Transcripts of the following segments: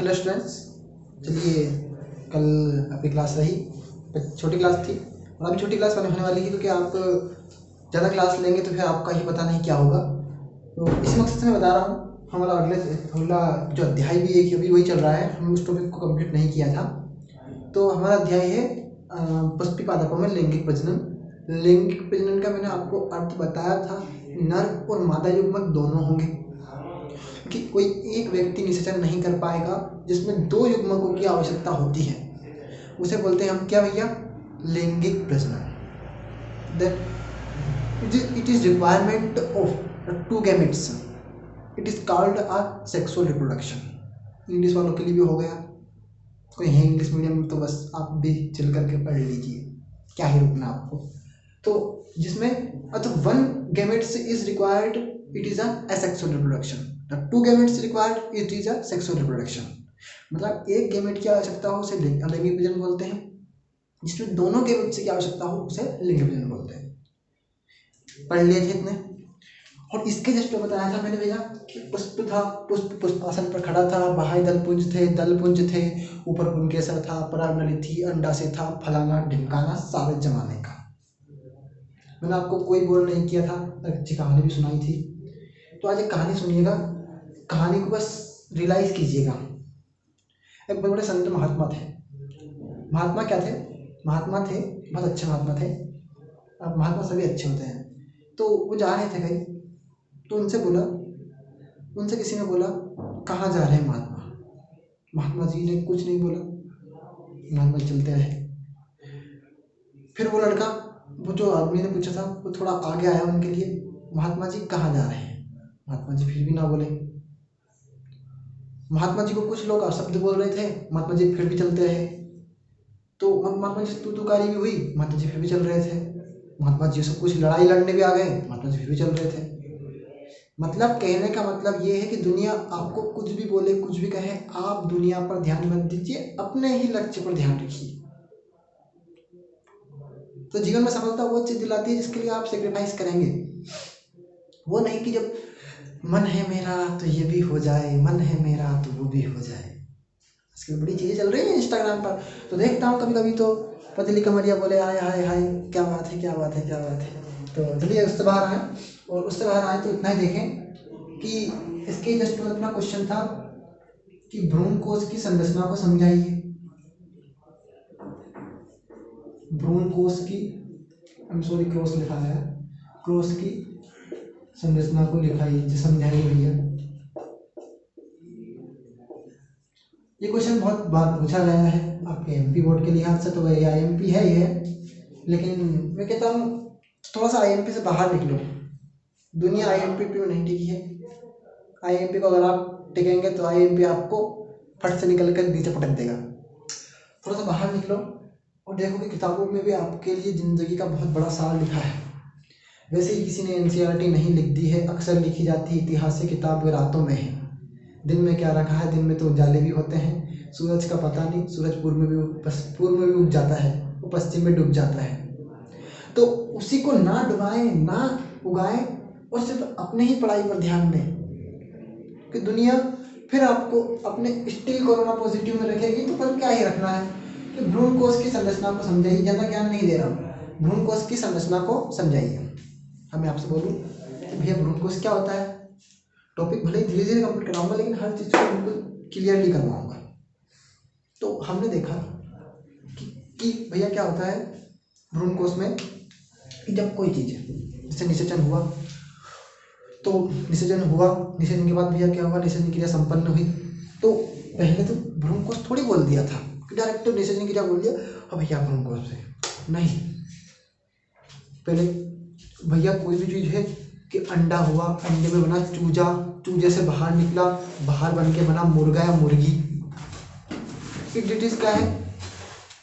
Hello students, चलिए कल आपकी क्लास रही, छोटी क्लास थी और अभी छोटी क्लास होने वाली है क्योंकि आप ज़्यादा क्लास लेंगे तो फिर आपका ही पता नहीं क्या होगा। तो इस मकसद से मैं बता रहा हूँ, हमारा अगला जो अध्याय भी है कि अभी वही चल रहा है, हम उस टॉपिक को कंप्लीट नहीं किया था। तो हमारा अध्याय है पुष्पी पादपों में लैंगिक प्रजनन। लैंगिक प्रजनन का मैंने आपको अर्थ बताया था, नर और मादा युग्मक दोनों होंगे कि कोई एक व्यक्ति निषेचन नहीं कर पाएगा जिसमें दो युग्मकों की आवश्यकता होती है, उसे बोलते हैं हम क्या भैया, लैंगिक प्रजनन। That it is requirement of two gametes, it is called a sexual reproduction. English वालों के लिए भी हो गया, कोई है इंग्लिश मीडियम में तो बस आप भी चिल करके पढ़ लीजिए, क्या ही रुकना आपको। तो जिसमें one gametes is required, it is a sexual reproduction. Two gametes required, it is a sexual reproduction. मतलब एक गैमेट की आवश्यकता हो उसे लैंगिक प्रजनन बोलते हैं, जिसमें दोनों गैमेट्स की आवश्यकता हो उसे लैंगिक प्रजनन बोलते हैं। पढ़ लिए थे इतने। और इसके जस्ट बताया था मैंने भैया कि पुष्प था, पुष्प पुष्पासन पर खड़ा था, बाह्य दलपुंज थे, ऊपर पुंकेसर था, परागनली थी, अंडाशय था, फलाना ढिमकाना सारे जमाने का। मैंने आपको कोई बोर नहीं किया था, अच्छी कहानी भी सुनाई थी। तो आज एक कहानी सुनिएगा, कहानी को बस रियलाइज कीजिएगा। एक बहुत बड़े संत महात्मा थे। महात्मा क्या थे? महात्मा थे, बहुत अच्छे महात्मा थे। अब महात्मा सभी अच्छे होते हैं। तो वो जा रहे थे कहीं, तो उनसे किसी ने बोला कहाँ जा रहे हैं महात्मा? महात्मा जी ने कुछ नहीं बोला, महात्मा चलते रहे। फिर वो लड़का, वो जो आदमी ने पूछा था, वो थोड़ा आगे आया उनके लिए, महात्मा जी कहाँ जा रहे हैं? महात्मा जी फिर भी ना बोले। महात्मा जी को कुछ लोग अशब्द बोल रहे थे, महात्मा जी फिर भी चलते रहे। तो महात्मा जी से तू-तू-कारी भी हुई, महात्मा जी फिर भी चल रहे थे। महात्मा जी से कुछ लड़ाई लड़ने भी आ गए, महात्मा जी फिर भी चल रहे थे। मतलब कहने का मतलब ये है कि दुनिया आपको कुछ भी बोले, कुछ भी कहे, आप दुनिया पर ध्यान मत दीजिए, अपने ही लक्ष्य पर ध्यान रखिए। तो जीवन में सफलता वो चीज दिलाती है जिसके लिए आप सेक्रीफाइस करेंगे। वो नहीं कि जब मन है मेरा तो ये भी हो जाए, मन है मेरा तो वो भी हो जाए। आजकल बड़ी चीजें चल रही हैं इंस्टाग्राम पर, तो देखता हूँ कभी कभी तो पतली कमरिया बोले हाय हाय हाय, क्या बात है क्या बात है क्या बात है। तो चलिए उससे बाहर आए, और उससे बाहर आए तो इतना ही देखें कि इसके जस्ट अपना क्वेश्चन था कि भ्रूण कोश की संरचना को समझाइए। भ्रूण कोश की, क्रॉस लिखा है, क्रॉस की संरचना को लिखाइए, समझाइए भैया। ये क्वेश्चन बहुत बार पूछा गया है आपके एमपी बोर्ड के लिहाज से, तो वही आईएमपी है ये, लेकिन मैं कहता हूँ थोड़ा सा आईएमपी से बाहर निकलो। दुनिया आईएमपी पे नहीं टिकी है। आईएमपी को अगर आप टिकेंगे तो आईएमपी आपको फट से निकल कर नीचे पटक देगा। थोड़ा सा बाहर निकलो और देखो कि किताबों में भी आपके लिए ज़िंदगी का बहुत बड़ा सार लिखा है। वैसे ही किसी ने एनसीईआरटी नहीं लिख दी है, अक्सर लिखी जाती है इतिहास की किताब रातों में है। दिन में क्या रखा है, दिन में तो उजाले भी होते हैं, सूरज का पता नहीं, सूरज पूर्व में भी उग जाता है, वो पश्चिम में डूब जाता है। तो उसी को ना डुबाएं, ना उगाएं, और सिर्फ अपने ही पढ़ाई पर ध्यान दें कि दुनिया फिर आपको अपने स्टिल कोरोना पॉजिटिव में रखेगी। तो पर क्या ही रखना है कि भ्रूण कोश की संरचना को समझाइए। ज़्यादा ज्ञान नहीं दे रहा हूँ, भ्रूण कोश की संरचना को समझाइए। हमें आपसे बोलूँ कि भैया भ्रूण कोश क्या होता है? टॉपिक भले ही धीरे धीरे कंप्लीट कराऊंगा, लेकिन हर चीज़ को बिल्कुल क्लियरली करवाऊंगा। तो हमने देखा कि भैया क्या होता है भ्रूण कोश में कि जब कोई चीज़ जैसे निषेचन हुआ, तो निषेचन के बाद भैया क्या हुआ, निषेचन क्रिया संपन्न हुई। तो पहले तो भ्रूण कोश थोड़ी बोल दिया था कि डायरेक्ट तो निषेचन क्रिया बोल दिया और भैया भ्रूण कोश से नहीं। पहले भैया कोई भी चीज़ है कि अंडा हुआ, अंडे में बना चूजा, चूजे से बाहर निकला, बाहर बन के बना मुर्गा या मुर्गी। क्या है?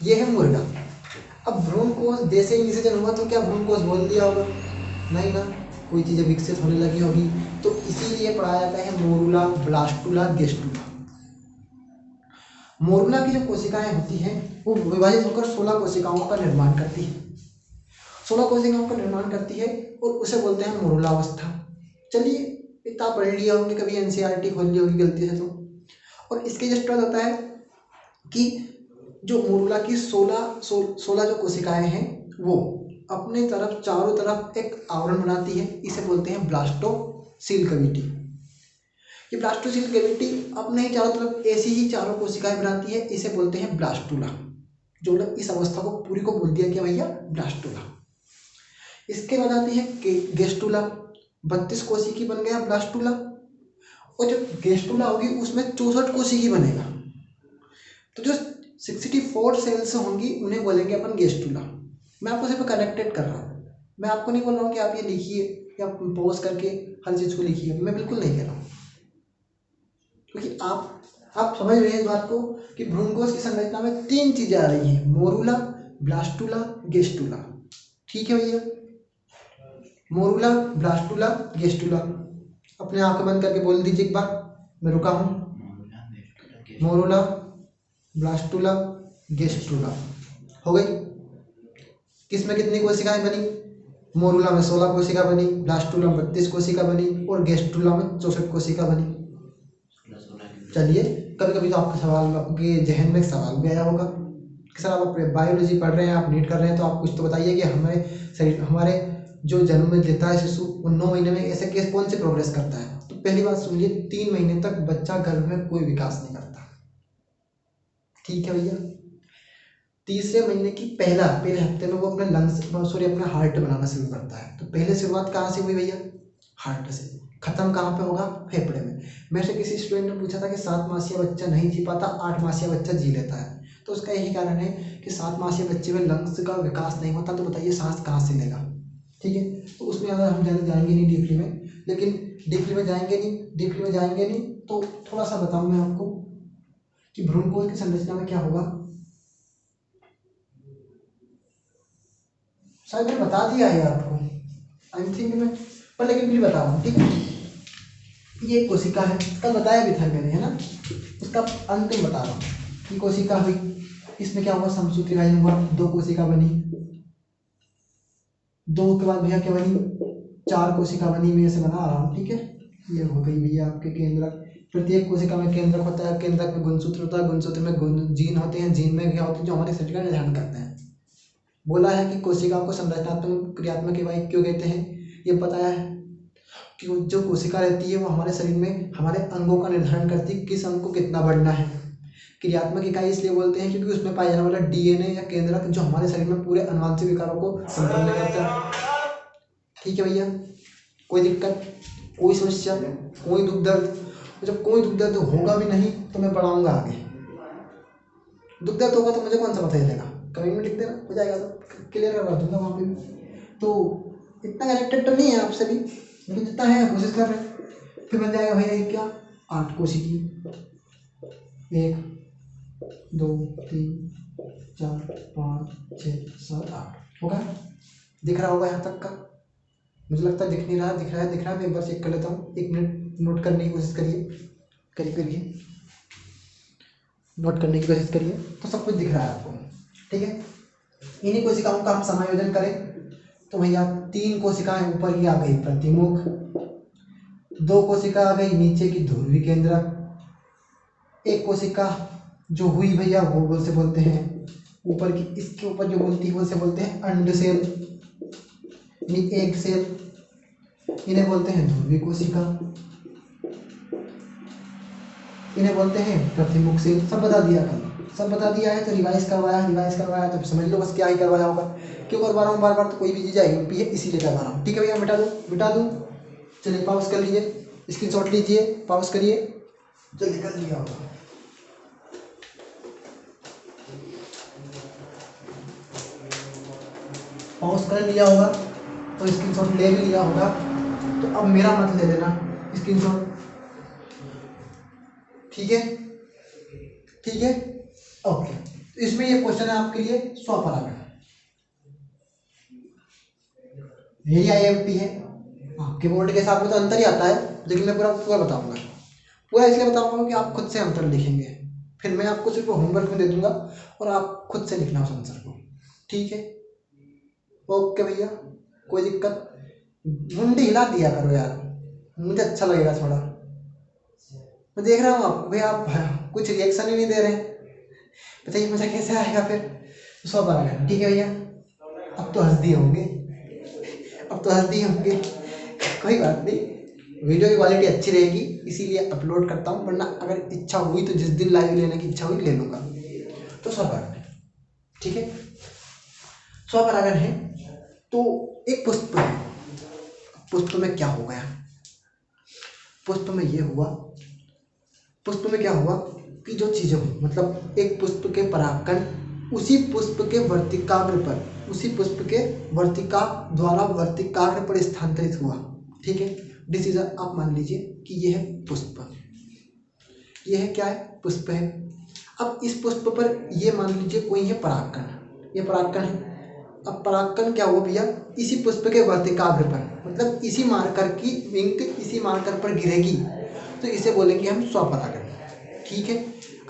ये है मुर्गा। अब भ्रूण कोश जैसे ही निषेचन हुआ तो क्या भ्रूण कोश बोल दिया होगा? नहीं ना, कोई चीज़ें विकसित होने लगी होगी। तो इसीलिए पढ़ाया जाता है मोरूला, ब्लास्टुला, गेस्टुला। मोरूला की जो कोशिकाएं होती हैं वो विभाजित होकर 16 कोशिकाओं का निर्माण करती है। 16 कोशिकाओं का निर्माण करती है और उसे बोलते हैं मोरूलावस्था। चलिए इतना पढ़ लिया होंगे, कभी एनसीईआरटी खोल ली होगी गलती से तो। और इसके जस्ट बाद होता है कि जो मोरूला की 16 जो कोशिकाएं हैं वो अपने तरफ चारों तरफ एक आवरण बनाती है, इसे बोलते हैं ब्लास्टोसील कैविटी। ये ब्लास्टोसील कैविटी अपने ही चारों तरफ ऐसी ही चारों कोशिकाएं बनाती है, इसे बोलते हैं ब्लास्टुला। जो मतलब इस अवस्था को पूरी को बोल दिया क्या भैया, ब्लास्टुला। इसके बाद आती है गेस्टुला, 32 कोशिकी बन गया ब्लास्टुला। और जो गेस्टुला होगी उसमें 64 कोशिकी बनेगा। तो जो 64 सेल्स होंगी उन्हें बोलेंगे अपन गेस्टुला। मैं आपको सिर्फ कनेक्टेड कर रहा हूँ, मैं आपको नहीं बोल रहा हूँ कि आप ये लिखिए या पॉज करके हर चीज़ को लिखिए, मैं बिल्कुल नहीं कह रहा हूँ। क्योंकि आप समझ रहे हैं इस बात को कि भ्रूणकोश की संरचना में 3 चीजें आ रही हैं, मोरूला, ब्लास्टुला, गेस्टुला। ठीक है भैया, मोरूला, ब्लास्टुला, गेस्टुला। अपने आंखें बंद करके बोल दीजिए एक बार, मैं रुका हूँ। मोरूला, ब्लास्टुला, गेस्टुला हो गई। किसमें कितनी कोशिकाएं बनी? मोरूला में 16 कोशिका बनी, ब्लास्टुला में 32 कोशिका बनी और गेस्टुला में 64 कोशिका बनी। चलिए, कभी कभी तो आपके सवाल में, आपके जहन में एक सवाल भी आया होगा कि सर आप बायोलॉजी पढ़ रहे हैं, आप नीट कर रहे हैं, तो आप कुछ तो बताइए कि हमारे शरीर, हमारे जो जन्म में लेता है शिशु, उन 9 महीने में ऐसे केस कौन से प्रोग्रेस करता है? तो पहली बात सुनिए, 3 महीने तक बच्चा गर्भ में कोई विकास नहीं करता। ठीक है भैया, तीसरे महीने की पहले हफ्ते में वो अपने अपना हार्ट बनाना शुरू करता है। तो पहले शुरुआत कहाँ से हुई भैया? हार्ट से। खत्म कहाँ पे होगा? फेफड़े में। मेरे से किसी स्टूडेंट ने पूछा था कि 7 मासीय बच्चा नहीं जी पाता, 8 मासीय बच्चा जी लेता है। तो उसका यही कारण है कि 7 मासीय बच्चे में लंग्स का विकास नहीं होता। तो बताइए सांस कहाँ से लेगा? ठीक है, तो उसमें अगर हम जाएंगे नहीं डीपली में, लेकिन डीपली में जाएंगे नहीं तो थोड़ा सा बताऊँ मैं आपको कि भ्रूणकोश की संरचना में क्या होगा। शायद मैंने बता दिया है आपको, आई थिंक में, पर लेकिन फिर बता रहा हूँ। ठीक है, ये कोशिका है, कल बताया भी था मैंने, है ना, उसका अंतिम बता रहा हूँ। ये कोशिका हुई, इसमें क्या हुआ? समसूत्री विभाजन हुआ, 2 कोशिका बनी, 2 के बाद भैया क्या बनी? 4 कोशिका बनी। मैं इसे बना रहा हूँ। ठीक है, ये हो गई भैया आपके केंद्रक। प्रत्येक कोशिका में केंद्रक होता है, केंद्रक में गुणसूत्र होता है, गुणसूत्र में जीन होते हैं, जीन में क्या होते हैं जो हमारे शरीर का निर्धारण करते हैं। बोला है कि कोशिका को संरचनात्मक क्रियात्मक इकाई क्यों कहते हैं, ये बताया है कि जो कोशिका रहती है वो हमारे शरीर में हमारे अंगों का निर्धारण करती है, किस अंग को कितना बढ़ना है। क्रियात्मक इकाई इसलिए बोलते हैं क्योंकि उसमें पाया जाने वाला डीएनए या केंद्रक जो हमारे शरीर में पूरे अनुवांशिक विकारों को संपन्न करता है। ठीक है भैया, कोई दिक्कत, कोई समस्या, कोई दुख दर्द? जब कोई दुख दर्द होगा भी नहीं तो मैं बढ़ाऊंगा आगे। दुख दर्द होगा तो मुझे कौन सा पता चलेगा? कमेंट में लिख देना, हो जाएगा तो क्लियर करवा दूंगा वहाँ पे भी। तो इतना कनेक्टेड तो नहीं है आपसे भी, लेकिन जितना है कोशिश कर रहे हैं। फिर बन जाएगा भैया ये क्या? 8 कोशिकी, 1 2 3 4 5 6 7 8 होगा। दिख रहा होगा यहाँ तक का? मुझे लगता है दिख नहीं रहा, दिख रहा है। मैं एक बार चेक कर लेता हूँ, 1 मिनट नोट करने की कोशिश करिए, नोट करने की कोशिश करिए, तो सब कुछ दिख रहा है आपको। ठीक है, इन्हीं कोशिकाओं का हम समायोजन करें तो भैया 3 कोशिकाएं ऊपर की आ गई प्रतिमुख, 2 कोशिका आ गई नीचे की ध्रुवी केंद्रक, 1 कोशिका जो हुई भैया वो से बोलते हैं ऊपर की, इसके ऊपर जो बोलती है वो से बोलते हैं अंड सेल, एग सेल, इन्हें बोलते हैं ध्रुवी कोशिका, इन्हें बोलते हैं प्रतिमुख सेल। सब बता दिया कल, सब बता दिया है। तो रिवाइज करवाया तो समझ लो बस क्या ही करवाया होगा। क्यों करवा रहा हूँ बार बार? तो कोई भी चीज़ आएगी इसीलिए करवा रहा हूँ। ठीक है भैया, मिटा दूँ। चलिए पॉज कर लीजिए, स्क्रीनशॉट लीजिए, पॉज करिए। जल्दी कर लिया होगा, पॉज कर लिया होगा तो स्क्रीनशॉट ले भी लिया होगा। तो अब मेरा मत ले लेना स्क्रीनशॉट। ठीक है, ओके। तो इसमें ये क्वेश्चन है आपके लिए स्वपरागण, यही आईएमपी है। आपके बोर्ड के हिसाब में तो अंतर ही आता है, लेकिन मैं पूरा बताऊंगा। पूरा इसलिए बताऊंगा कि आप खुद से अंतर लिखेंगे, फिर मैं आपको सिर्फ होमवर्क में दे दूंगा और आप खुद से लिखना उस आंसर को। ठीक है, ओके भैया, कोई दिक्कत? मुंडी हिला दिया करो यार, मुझे अच्छा लगेगा थोड़ा। मैं देख रहा हूँ आप भाई, आप कुछ रिएक्शन ही नहीं दे रहे हैं। बताइए मजा कैसे आएगा फिर। 100 परागण, ठीक है भैया। अब तो हंस दिए होंगे, अब तो हंस दिए होंगे। कोई बात नहीं, वीडियो की क्वालिटी अच्छी रहेगी इसीलिए अपलोड करता हूँ, वरना अगर इच्छा हुई तो जिस दिन लाइव लेने की इच्छा हुई ले लूँगा। तो 100 परागण, ठीक है। 100 परागण है तो एक पुष्प है। पुष्प में क्या हो गया, पुष्प में ये हुआ, पुष्प में क्या हुआ कि जो चीज़ें हुई, मतलब एक पुष्प के परागकण उसी पुष्प के वर्तिकाग्र पर, उसी पुष्प के वर्तिका द्वारा वर्तिकाग्र पर स्थानांतरित हुआ, ठीक है। डिसीजन आप मान लीजिए कि यह है पुष्प, यह है क्या है, पुष्प है। अब इस पुष्प पर ये मान लीजिए कोई है परागकण, ये परागकण है। अब परागकण क्या हुआ भैया, इसी पुष्प के वर्तिकाग्र पर, मतलब इसी मार्कर की विंक इसी मार्कर पर गिरेगी तो इसे बोलेंगे हम स्वपरागण, ठीक है।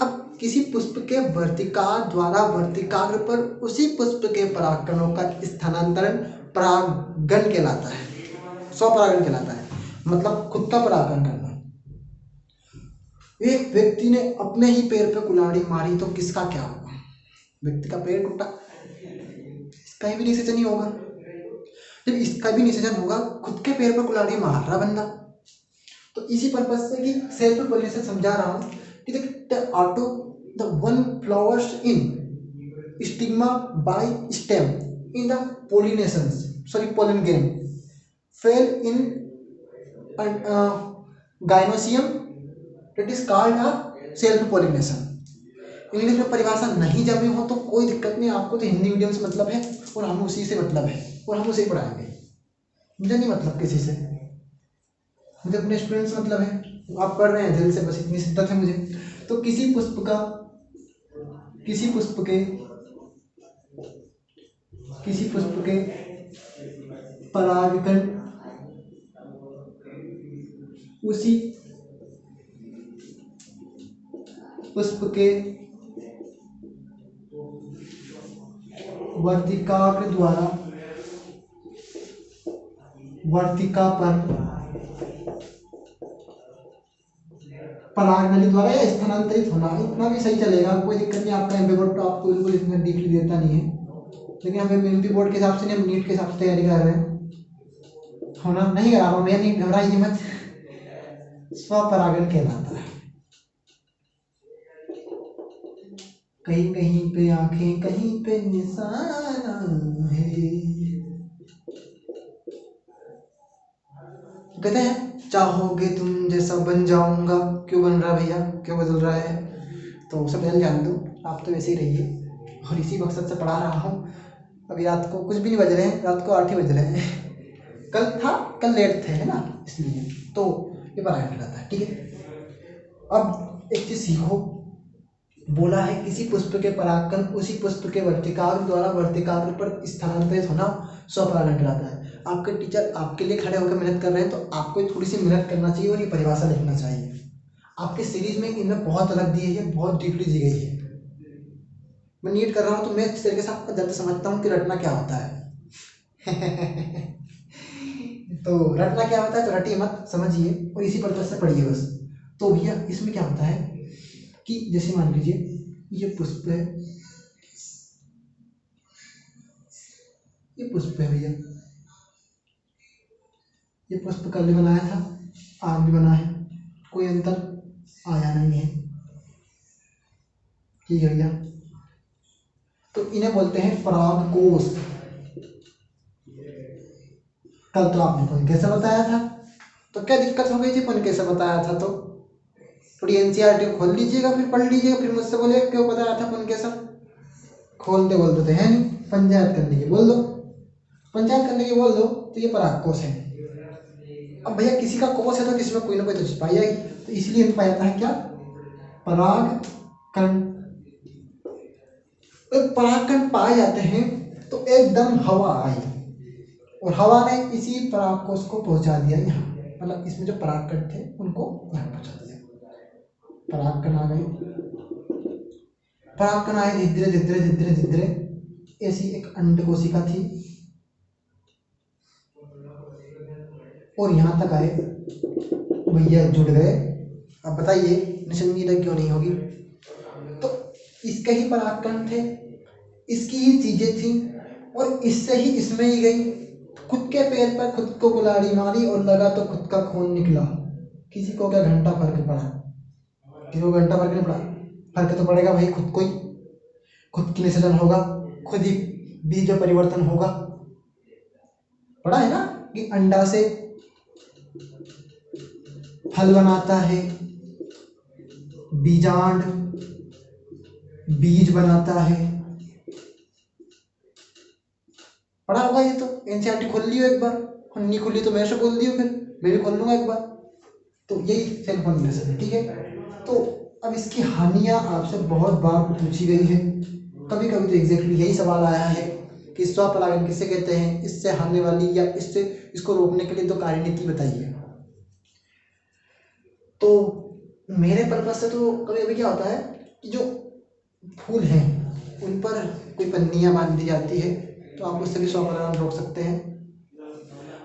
अब किसी पुष्प के वर्तिका द्वारा वर्तिकाग्र पर उसी पुष्प के परागकणों का स्थानांतरण परागण कहलाता है, स्वपरागण कहलाता है, मतलब खुद का परागण करना। एक व्यक्ति ने अपने ही पैर पे कुल्हाड़ी मारी तो किसका क्या होगा, व्यक्ति का पैर टूटा, इसका भी निषेचन ही होगा। जब इसका भी निषेचन होगा, खुद के पैर पर कुल्हाड़ी मार रहा बंदा, तो इसी पर्पज से कि सेल्फ पॉलिनेशन समझा रहा हूं कि the one flowers in stigma by stem in the pollen grain fell in gynoecium, it is called a self pollination। English में परिभाषा नहीं जमी हो तो कोई दिक्कत नहीं, आपको तो हिंदी मीडियम से मतलब है और हम उसी से मतलब है और हम उसे ही पढ़ाएंगे। मुझे नहीं मतलब किसी से, मुझे अपने स्टूडेंट से मतलब है, आप पढ़ रहे हैं दिल से, बस इतनी शिद्दत है मुझे। तो किसी पुष्प के परागकण उसी पुष्प के वर्तिकाग्र द्वारा वर्तिका पर परागनली द्वारा या स्थानांतरित होना, इतना भी सही चलेगा, कोई दिक्कत नहीं। आपका एमपी बोर्ड तो आपको बिल्कुल इतना डीपली देता नहीं है, लेकिन हम एमपी बोर्ड के हिसाब से नहीं, हम नीट के हिसाब से तैयारी कर रहे हैं, होना नहीं करा रहा हूँ मैं, नहीं घबराइए मत। स्वपरागण कहलाता है। कहीं कहीं पे आंखें, कहीं पे निशान है। कहते हैं चाहोगे तुम जैसा बन जाऊंगा, क्यों बन रहा भैया, क्यों बदल रहा है, तो सब बदल जान दो, आप तो वैसे ही रहिए। और इसी मकसद से पढ़ा रहा हूँ। अभी रात को कुछ भी नहीं बज रहे हैं, रात को 8 ही बज रहे हैं। कल लेट थे, है ना, इसलिए तो ये परागण रहता है, ठीक है। अब एक चीज सीखो, बोला है किसी पुष्प के परागकण उसी पुष्प के वर्तिकाग्र द्वारा वर्तिकाग्र पर स्थानांतरित होना स्वपरागण कहलाता है। आपके टीचर आपके लिए खड़े होकर मेहनत कर रहे हैं तो आपको थोड़ी सी मेहनत करना चाहिए और ये परिभाषा लिखना चाहिए। आपके सीरीज में इनमें बहुत अलग दी है, बहुत डीपली दी गई है। मैं नीट कर रहा हूँ तो मैं इस तरीके से आपका दर्द समझता हूँ कि रटना क्या होता है। तो रटना क्या होता है, तो रटिए मत, समझिए और इसी पर्पज से पढ़िए बस। तो भैया इसमें क्या होता है कि जैसे मान लीजिए ये पुष्प है, ये पुष्प है भैया, ये पुष्प कल भी बनाया था, आज भी बना है, कोई अंतर आया नहीं है, ठीक है भैया। तो इन्हें बोलते हैं परागकोश। कल तो आपने पुन कैसे बताया था, तो क्या दिक्कत हो गई थी, पुन कैसे बताया था, तो थोड़ी एनसीईआरटी खोल लीजिएगा, फिर पढ़ लीजिएगा, फिर मुझसे बोले क्यों बताया था पुन कैसा। खोलते बोल देते हैं नहीं, पंचायत करने की बोल दो, पंचायत करने की बोल दो, तो ये परागकोश है। अब भैया किसी का कोश है तो किसी में कोई ना कोई तो चीज पाई जाएगी, तो इसलिए हम पाया था क्या, परागकण। परागकण पाए जाते हैं तो एकदम हवा आई और हवा ने इसी परागकोश को पहुंचा दिया यहाँ, मतलब इसमें जो परागकण थे उनको यहाँ पहुंचा दिया। परागकण आ गए, परागकण आए धीरे धीरे धीरे धीरे, ऐसी एक अंड कोशिका थी और यहाँ तक आए भैया, जुड़ गए अब बताइए निसंजीदा क्यों नहीं होगी? तो इसके ही परागकण थे, इसकी ही चीजें थी और इससे ही इसमें ही गई। खुद के पैर पर खुद को कुल्हाड़ी मारी और लगा तो खुद का खून निकला। किसी को क्या घंटा फर्क पड़ा? किसी को घंटा फर्क नहीं पड़ा? फर्क तो पड़ेगा भाई खुद को ही। खुद की निषेचन होगा, खुद ही बीज में परिवर्तन होगा। पढ़ा है ना कि अंडा से फल बनाता है, बीजांड बीज बनाता है। पढ़ा होगा ये तो, एनसीईआरटी खोल लियो एक बार, नहीं खुली तो मेरे से बोल दियो, फिर मैं भी खोल लूंगा एक बार। तो यही सेल पॉलिनेशन है, ठीक है। तो अब इसकी हानियां आपसे बहुत बार पूछी गई है, कभी कभी तो एग्जैक्टली यही सवाल आया है कि स्वपरागण किसे कहते हैं, इससे होने वाली या इससे इसको रोकने के लिए तो कार्यनीति बताइए। तो मेरे पर्पज से तो कभी कभी क्या होता है कि जो फूल हैं उन पर कोई पन्नियाँ बांध दी जाती है, तो आप उससे भी स्वपरागण रोक सकते हैं।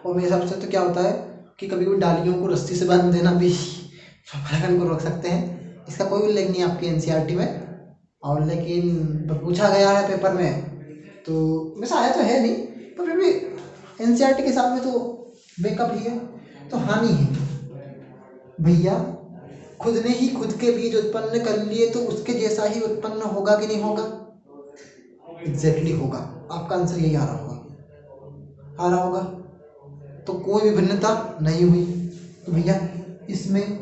और मेरे हिसाब से तो क्या होता है कि कभी कभी डालियों को रस्सी से बांध देना भी स्वपरागण को रोक सकते हैं। इसका कोई उल्लेख नहीं है आपकी एनसीईआरटी में, और लेकिन पूछा गया है पेपर में, तो वैसे आया तो है नहीं, पर फिर भी एनसीईआरटी के हिसाब में तो बेकअप ही है। तो हानि है भैया, खुद ने ही खुद के बीज उत्पन्न कर लिए तो उसके जैसा ही उत्पन्न होगा कि नहीं होगा? एग्जैक्टली होगा। आपका आंसर यही आ रहा होगा। तो कोई भी भिन्नता नहीं हुई। तो भैया इसमें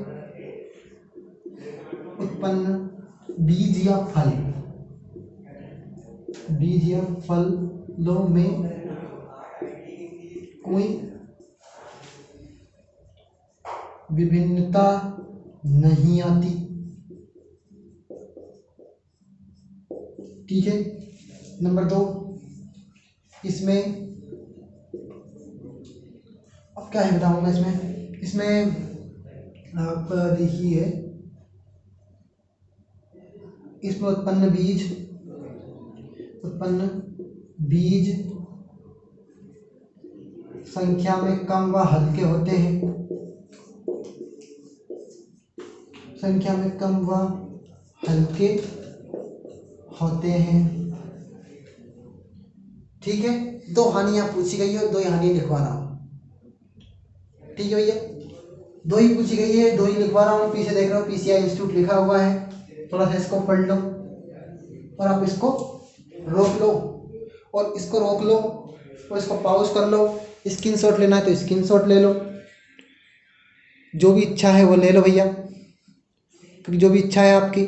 उत्पन्न बीज या फलों में कोई विभिन्नता नहीं आती, ठीक है। नंबर 2, इसमें अब क्या है बताऊंगा इसमें आप देखिए, इसमें उत्पन्न बीज संख्या में कम व हल्के होते हैं, ठीक है। 2 हानियां पूछी गई है, 2 हानियां लिखवा रहा हूँ, ठीक है भैया। 2 ही पूछी गई है, 2 ही लिखवा रहा हूँ। पीछे देख रहे हो पीसीआई इंस्टीट्यूट लिखा हुआ है, थोड़ा सा इसको पढ़ लो और आप इसको रोक लो और इसको रोक लो और इसको पॉज कर लो। स्क्रीनशॉट लेना है तो स्क्रीनशॉट ले लो, जो भी इच्छा है वो ले लो भैया, क्योंकि जो भी इच्छा है आपकी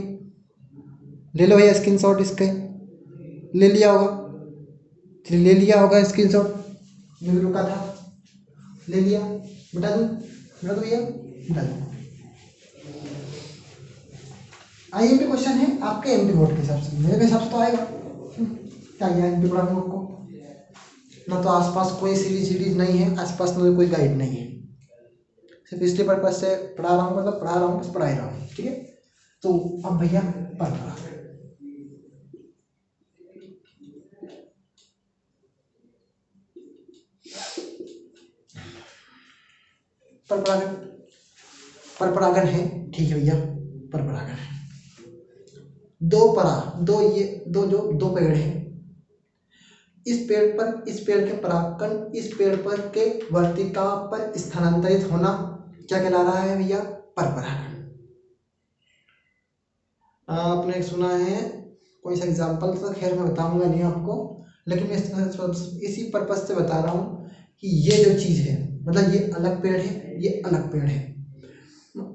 ले लो भैया। स्क्रीनशॉट इसके ले लिया होगा स्क्रीनशॉट, मैं भी रुका था, ले लिया। बता दूँ भैया, बता दूँ। आईएमपी क्वेश्चन है आपके एमपी बोर्ड के हिसाब से, मेरे हिसाब से तो आएगा। क्या एमपी पढ़ा हम लोग को ना, तो आसपास कोई सीरीज नहीं है, आसपास में कोई गाइड नहीं है, सिर्फ इसलिए पर्पज से पढ़ा रहा हूँ, मतलब पढ़ा रहा हूँ बस, पढ़ा ही रहा हूँ, ठीक है। तो अब भैया परपरागण है, ठीक है भैया। परपरागण है, 2 पेड़ हैं। इस पेड़ के परागकण इस पेड़ पर के वर्तिका पर स्थानांतरित होना क्या कहला रहा है भैया? परपरागण। आपने सुना है कोई सा एग्जाम्पल, तो खैर मैं बताऊंगा नहीं आपको, लेकिन मैं इसी पर्पज से बता रहा हूँ कि ये जो चीज़ है, मतलब ये अलग पेड़ है, ये अलग पेड़ है,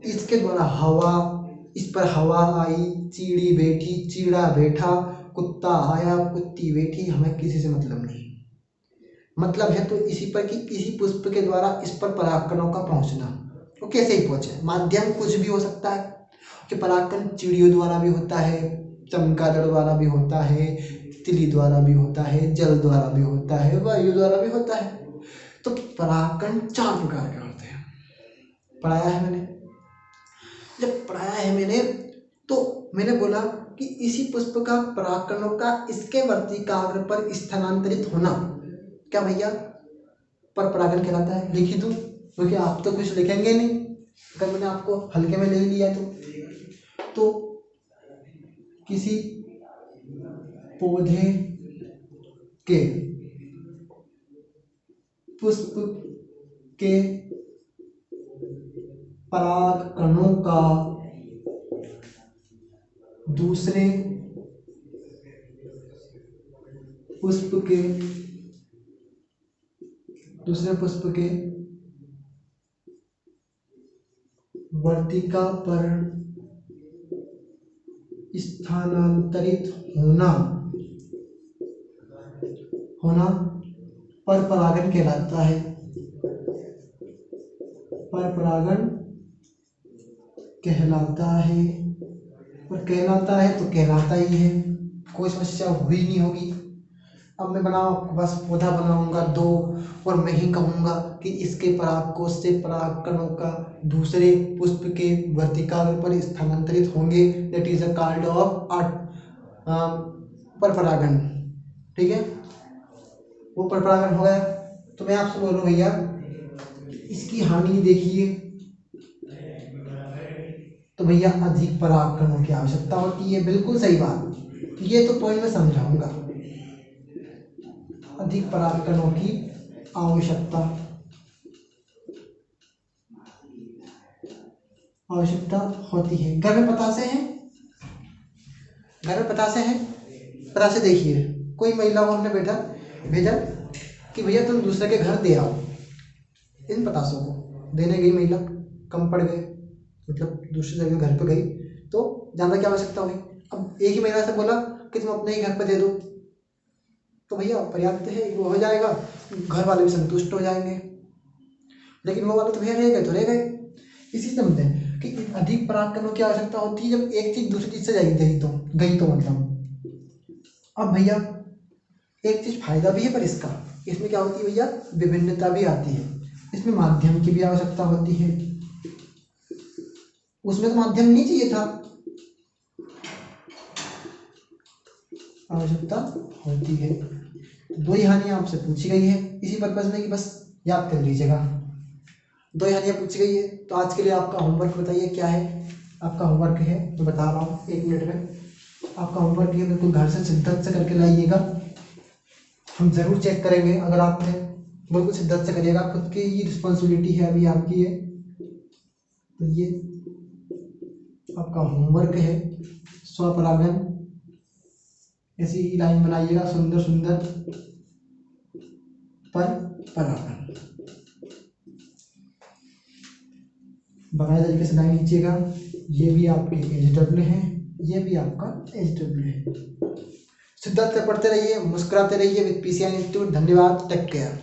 इसके द्वारा इस पर हवा आई, चिड़ी बैठी, चीड़ा बैठा, कुत्ता आया, कुत्ती बैठी, हमें किसी से मतलब नहीं। मतलब है तो इसी पुष्प के द्वारा इस पर परागकणों का पहुंचना। वो कैसे ही पहुंचे, माध्यम कुछ भी हो सकता है कि परागकण चिड़ियों द्वारा भी होता है, चमगादड़ द्वारा भी होता है, तितली द्वारा भी होता है, जल द्वारा भी होता है, वायु द्वारा भी होता है। तो परागकण 4 प्रकार के होते हैं। पढ़ाया है मैंने, जब पढ़ाया है मैंने तो मैंने बोला कि इसी पुष्प का परागकणों का इसके वर्तिकाग्र पर स्थानांतरित होना क्या भैया परपरागण कहलाता है। लिखी दूं, क्योंकि आप तो कुछ लिखेंगे नहीं, अगर मैंने आपको हल्के में ले लिया तो किसी पौधे के पुष्प के पराग कणों का दूसरे पुष्प के वर्तिका पर स्थानांतरित होना पर परागण कहलाता है। पर परागण कहलाता है, और कहलाता है तो कहलाता ही है, कोई समस्या हुई नहीं होगी। अब मैं बस पौधा बनाऊंगा दो, और मैं ही कहूँगा कि इसके परागकोश से पराग कणों का दूसरे पुष्प के वर्तिका पर स्थानांतरित होंगे, that is a called of पर परागण। ठीक है, वो पर परागण हो गया। तो मैं आपसे बोल रहा हूँ भैया इसकी हानि देखिए, तो भैया अधिक पराग कणों की आवश्यकता होती है। बिल्कुल सही बात, ये तो पॉइंट में समझाऊंगा। अधिक पराग कणों की आवश्यकता होती है। घर में पतासे हैं, पतासे देखिए, कोई महिला को हमने भेजा कि भैया तुम दूसरे के घर दे आओ इन पतासों को। देने गई महिला, कम पड़ गए, मतलब दूसरे जगह घर पे गई, तो ज़्यादा क्या आवश्यकता होगी। अब एक ही महिला से बोला कि तुम अपने ही घर पे दे दो, तो भैया पर्याप्त है, वो हो जाएगा, घर वाले भी संतुष्ट हो जाएंगे। लेकिन वो वाले तो भैया रह गए। इसी समझते हैं कि अधिक पराग कणों की आवश्यकता होती है जब एक चीज दूसरी चीज से गई तो मतलब। अब भैया एक चीज फायदा भी है, पर इसमें क्या होती है भैया, विभिन्नता भी आती है। इसमें माध्यम की भी आवश्यकता होती है, उसमें तो माध्यम नहीं चाहिए था, आवश्यकता होती है। दो ही हानियां आपसे पूछी गई है इसी पर्पज में कि बस याद कर लीजिएगा। दो ही हानियां पूछी गई है। तो आज के लिए आपका होमवर्क बताइए क्या है। आपका होमवर्क है, मैं बता रहा हूँ 1 मिनट में। आपका होमवर्क है, बिल्कुल घर से शिद्दत से करके लाइएगा। हम जरूर चेक करेंगे, अगर आपने बिल्कुल शिद्दत से करिएगा, खुद की ही रिस्पॉन्सिबिलिटी है, अभी आपकी है। तो ये आपका होमवर्क है, स्वपरागण। ऐसी ही लाइन बनाइएगा, सुंदर सुंदर पर परागण बकायदा तरीके से लाइन खींचिएगा। ये भी आपके एचडब्ल्यू है, ये भी आपका एचडब्ल्यू है। शिद्दत से पढ़ते रहिए, मुस्कुराते रहिए विद पीसीआर इंस्टीट्यूट। धन्यवाद, टेक केयर।